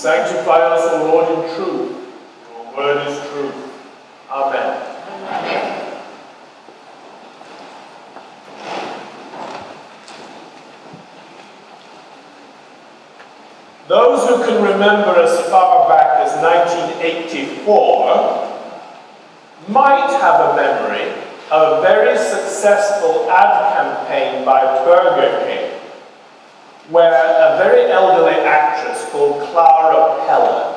sanctify us, O Lord, in truth. Your word is truth. Amen. Amen. Those who can remember as far back as 1984 might have a memory of a very successful ad campaign by Burger King, where a very elderly actress called Clara Peller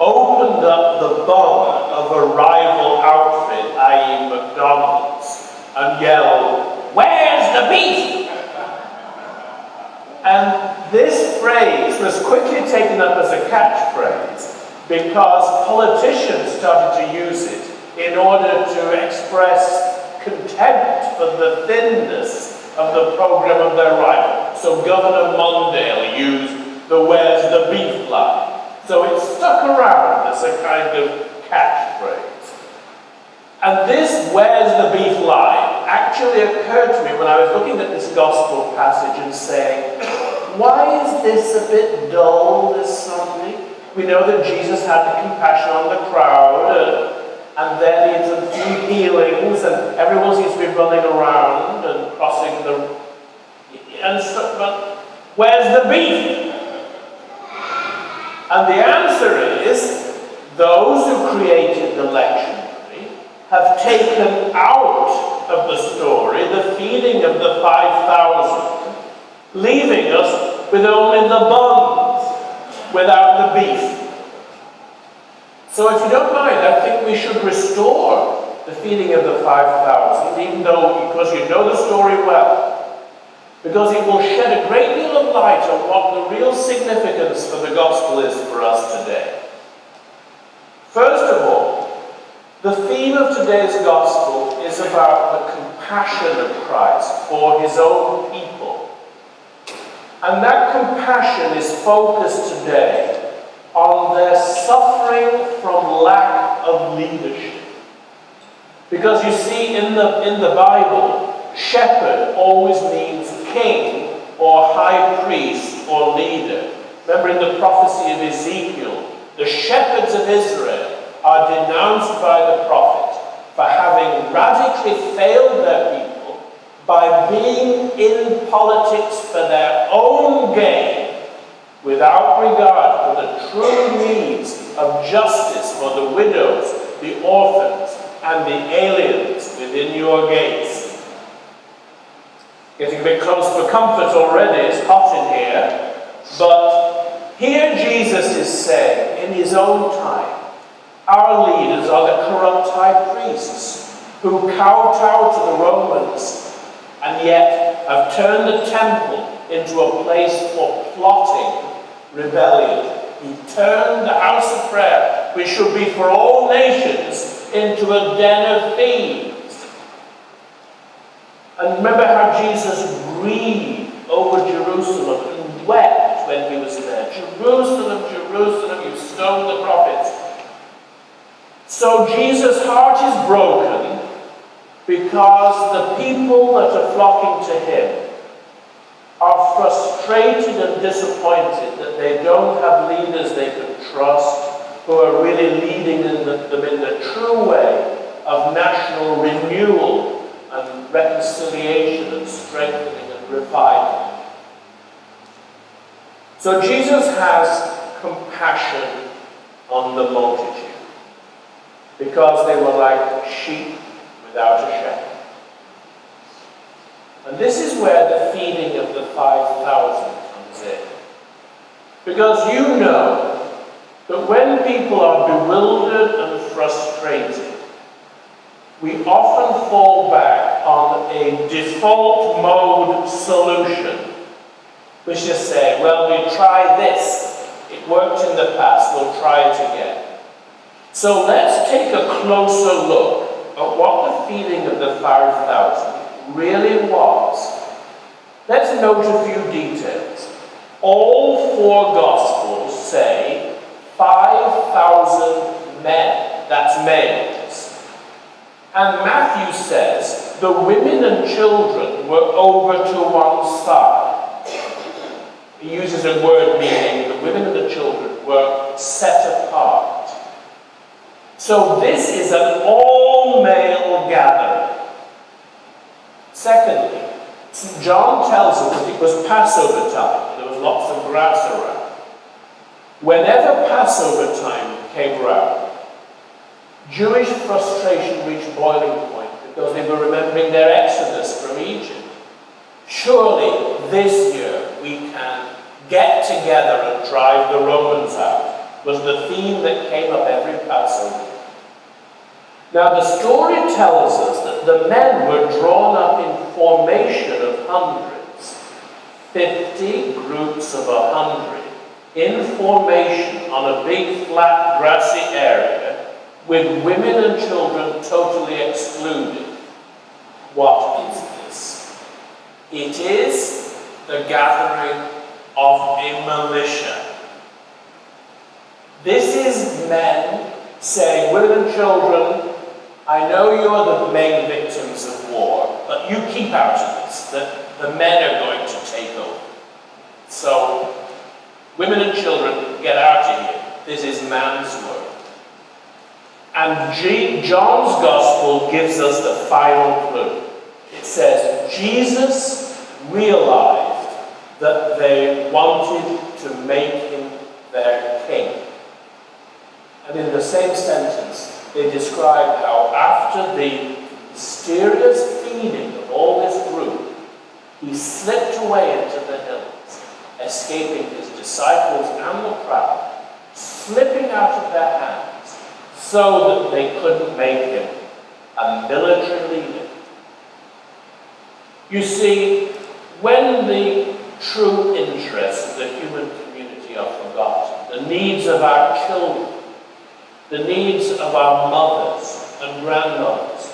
opened up the bung of a rival outfit, i.e. McDonald's, and yelled, "Where's the beef?" And this phrase was quickly taken up as a catchphrase because politicians started to use it in order to express contempt for the thinness of the program of their rival. So Governor Mondale used the "Where's the beef" line. So it stuck around as a kind of catchphrase. And this "Where's the beef" line actually occurred to me when I was looking at this gospel passage and saying, why is this a bit dull this Sunday? We know that Jesus had the compassion on the crowd, and then he did a few healings, and everyone seems to be running around and crossing the... and stuff, but where's the beef? And the answer is, those who created the lectionary have taken out of the story the feeding of the 5,000, leaving us with only the buns, without the beef. So if you don't mind, I think we should restore the feeding of the 5,000, even though, because you know the story well, because it will shed a great deal of light on what the real significance for the gospel is for us today. First of all, the theme of today's gospel is about the compassion of Christ for his own people. And that compassion is focused today on their suffering from lack of leadership. Because you see, in the Bible, shepherd always means king or high priest or leader. Remember in the prophecy of Ezekiel, the shepherds of Israel are denounced by the prophet for having radically failed their people by being in politics for their own gain, without regard for the true needs of justice for the widows, the orphans, and the aliens within your gates. Getting a bit close for comfort already, it's hot in here, but here Jesus is saying, in his own time, our leaders are the corrupt high priests who kowtow to the Romans and yet have turned the temple into a place for plotting rebellion. He turned the house of prayer, which should be for all nations, into a den of thieves. And remember how Jesus grieved over Jerusalem and wept when he was there. Jerusalem, Jerusalem, you stoned the prophets. So Jesus' heart is broken because the people that are flocking to him are frustrated and disappointed that they don't have leaders they can trust who are really leading them in the true way of national renewal and reconciliation and strengthening and revival. So Jesus has compassion on the multitude because they were like sheep without a shepherd. And this is where the feeding of the 5,000 comes in. Because you know that when people are bewildered and frustrated, we often fall back on a default mode solution, which is say, well, we try this. It worked in the past, we'll try it again. So let's take a closer look at what the feeding of the 5,000 really was. Let's note a few details. All four Gospels say 5,000 men, that's males. And Matthew says the women and children were over to one side. He uses a word meaning the women and the children were set apart. So this is an all-male gathering. Secondly, St. John tells us that it was Passover time. There was lots of grass around. Whenever Passover time came around, Jewish frustration reached boiling point because they were remembering their exodus from Egypt. Surely this year we can get together and drive the Romans out, was the theme that came up every Passover. Now the story tells us that the men were drawn up in formation of hundreds, 50 groups of 100, in formation on a big flat grassy area, with women and children totally excluded. What is this? It is the gathering of a militia. This is men saying, women and children, I know you're the main victims of war, but you keep out of this. The men are going to take over. So, women and children, get out of here. This is man's work. And John's Gospel gives us the final clue. It says, Jesus realized that they wanted to make him their king. And in the same sentence, they describe how after the mysterious feeding of all this group, he slipped away into the hills, escaping his disciples and the crowd, slipping out of their hands, so that they couldn't make him a military leader. You see, when the true interests of the human community are forgotten, the needs of our children, the needs of our mothers and grandmothers,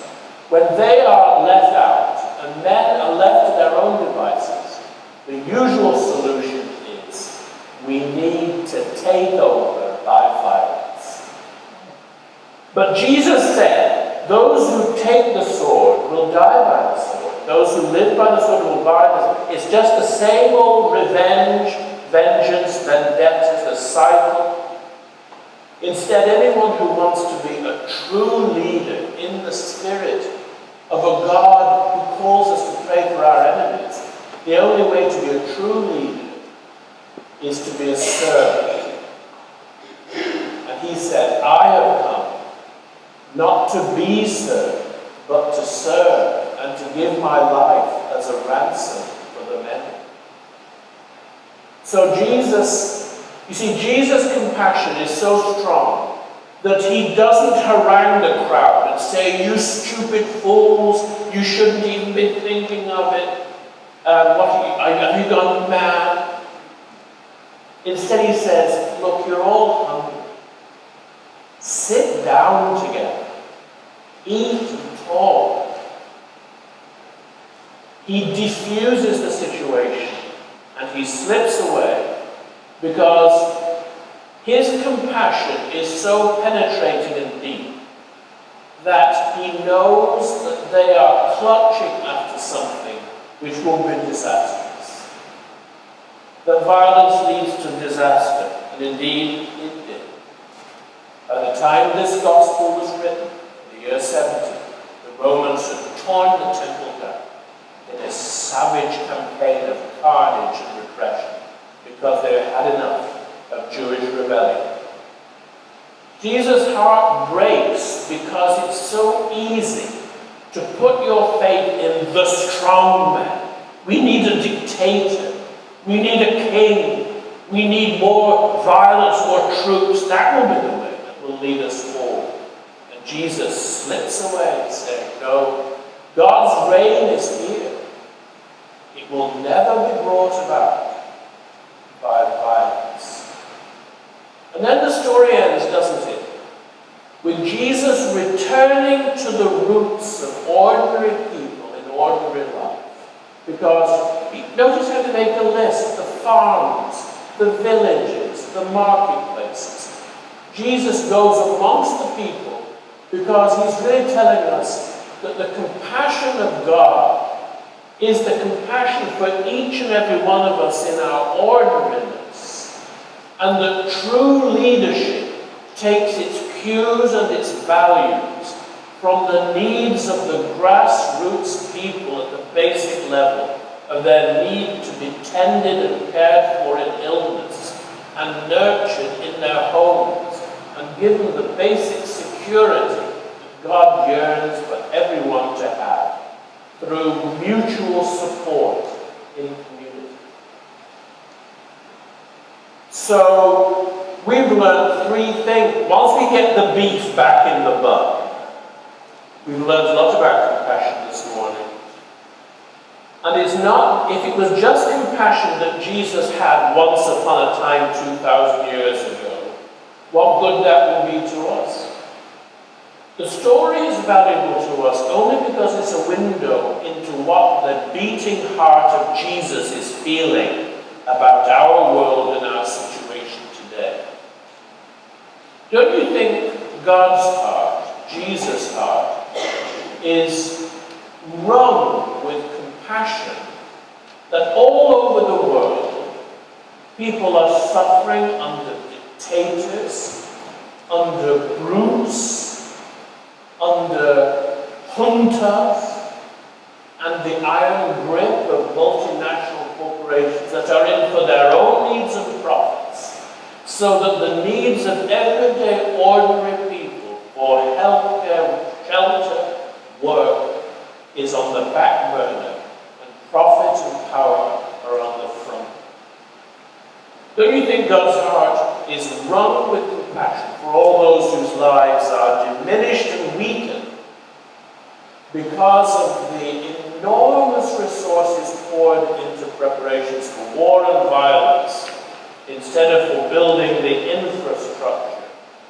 when they are left out and men are left to their own devices, the usual solution is we need to take over by violence. But Jesus said, those who take the sword will die by the sword. Those who live by the sword will die by the sword. It's just the same old revenge, vengeance, vendetta, cycle. Instead, anyone who wants to be a true leader in the spirit of a God who calls us to pray for our enemies, the only way to be a true leader is to be a servant. And he said, I have come not to be served, but to serve and to give my life as a ransom for the many. So Jesus' compassion is so strong that he doesn't harangue the crowd and say, you stupid fools, you shouldn't even be thinking of it. Have you gone mad? Instead he says, look, you're all hungry. Sit down together. Eat and talk. He diffuses the situation and he slips away, because his compassion is so penetrating and deep that he knows that they are clutching after something which will be disastrous. That violence leads to disaster, and indeed it did. By the time this gospel was written, in the year 70, the Romans had torn the temple down in a savage campaign of carnage and repression, because they had enough of Jewish rebellion. Jesus' heart breaks because it's so easy to put your faith in the strong man. We need a dictator. We need a king. We need more violence, more troops. That will be the way that will lead us forward. And Jesus slips away saying, no, God's reign is here. It will never be brought about by violence. And then the story ends, doesn't it? With Jesus returning to the roots of ordinary people in ordinary life. Because, notice how they make a list, the farms, the villages, the marketplaces. Jesus goes amongst the people because he's really telling us that the compassion of God is the compassion for each and every one of us in our ordinariness. and that true leadership takes its cues and its values from the needs of the grassroots people at the basic level of their need to be tended and cared for in illness and nurtured in their homes and given the basic security that God yearns for everyone to have through mutual support in community. So we've learned three things. Once we get the beef back in the bun, we've learned a lot about compassion this morning. And it's not, if it was just compassion that Jesus had once upon a time 2,000 years ago, what good that will be to us. The story is valuable to us only because it's a window into what the beating heart of Jesus is feeling about our world and our situation today. Don't you think God's heart, Jesus' heart, is wrung with compassion that all over the world people are suffering under dictators, under brutes, under juntas, and the iron grip of multinational corporations that are in for their own needs and profits, so that the needs of everyday ordinary people for healthcare, shelter, work is on the back burner, and profit and power are on the front. Don't you think God's heart is wrung with compassion for all those whose lives are diminished and weakened because of the enormous resources poured into preparations for war and violence, instead of for building the infrastructure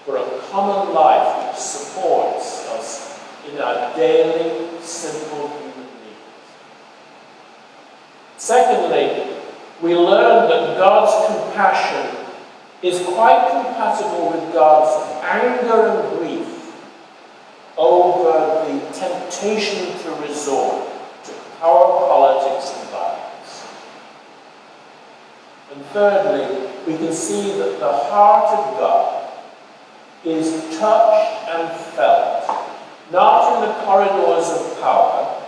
for a common life which supports us in our daily, simple human needs? Secondly, we learn that God's compassion is quite compatible with God's anger and grief over the temptation to resort to power, politics, and violence. And thirdly, we can see that the heart of God is touched and felt, not in the corridors of power,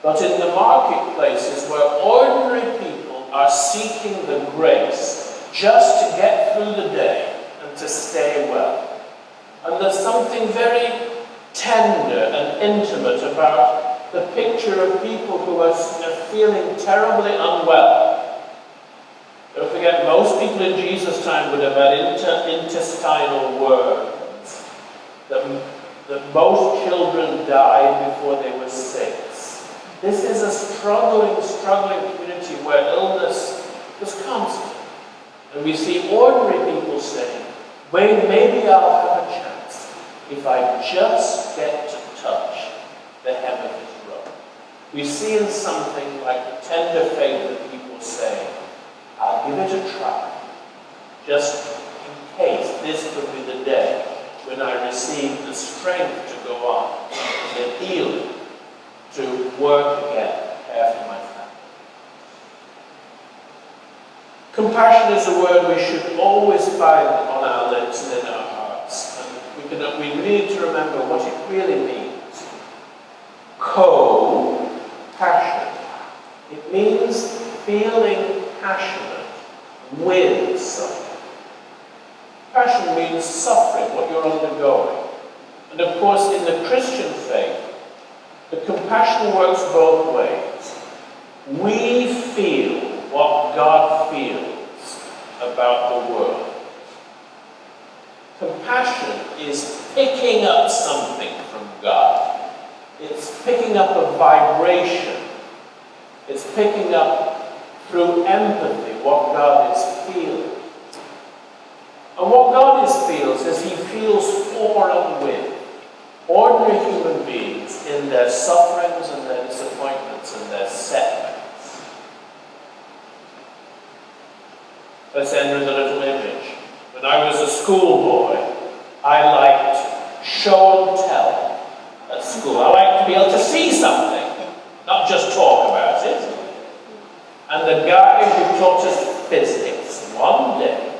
but in the marketplaces where ordinary people are seeking the grace just to get through the day and to stay well. And there's something very tender and intimate about the picture of people who are feeling terribly unwell. Don't forget, most people in Jesus' time would have had intestinal worms, that most children died before they were 6. This is a struggling community where illness is constant. And we see ordinary people saying, "Wait, maybe I'll have a chance if I just get to touch the hem of his robe." We see in something like the tender faith of people saying, "I'll give it a try, just in case this could be the day when I receive the strength to go on, the healing, to work again, care for my family." Compassion is a word we should always find on our lips and in our hearts. And we need to remember what it really means. Co-passion. It means feeling passionate with something. Passion means suffering, what you're undergoing. And of course, in the Christian faith, the compassion works both ways. We feel what God feels about the world. Compassion is picking up something from God. It's picking up a vibration. It's picking up through empathy what God is feeling. And what God feels is He feels for and with ordinary human beings in their sufferings and their disappointments and their setbacks. Let's end with a little image. When I was a schoolboy, I liked show and tell at school. I liked to be able to see something, not just talk about it. And the guy who taught us physics one day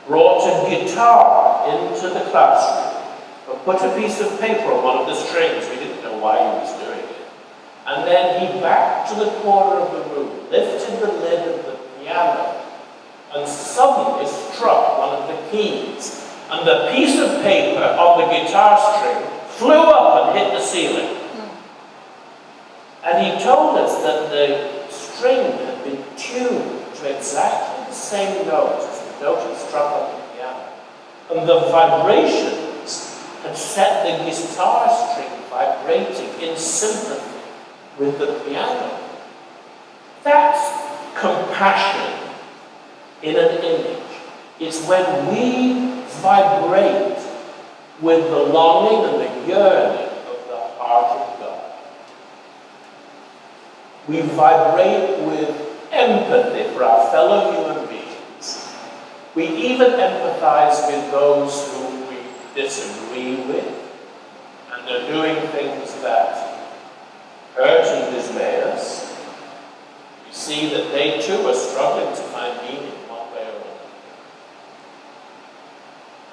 brought a guitar into the classroom, but put a piece of paper on one of the strings. We didn't know why he was doing it. And then he backed to the corner of the room, lifted the lid of the piano, and suddenly struck one of the keys. And the piece of paper on the guitar string flew up and hit the ceiling. And he told us that the string had been tuned to exactly the same note as the note he struck on the piano. And the vibrations had set the guitar string vibrating in sympathy with the piano. That's compassion in an image. It's when we vibrate with the longing and the yearning of the heart of God. We vibrate with empathy for our fellow human beings. We even empathize with those whom we disagree with and are doing things that hurt and dismay us. We see that they too are struggling to find meaning one way or another.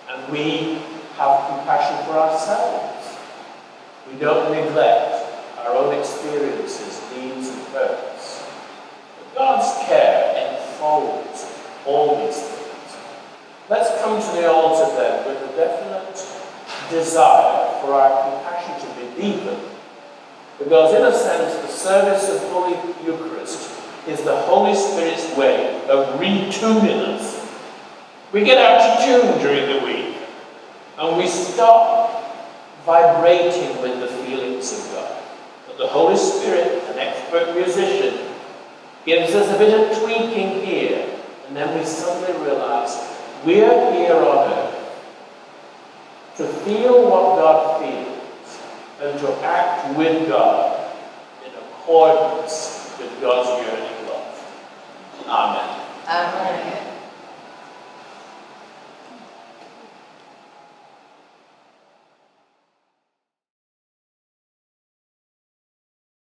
And we have compassion for ourselves. We don't neglect our own experiences, needs and hurts. But God's care enfolds all these things. Let's come to the altar then with a definite desire for our compassion to be deepened. Because in a sense, the service of Holy Eucharist is the Holy Spirit's way of retuning us. We get out of tune during the week, and we stop vibrating with the feelings of God. But the Holy Spirit, an expert musician, gives us a bit of tweaking here, and then we suddenly realize we're here on earth to feel what God feels and to act with God in accordance with God's yearning love. Amen. Amen.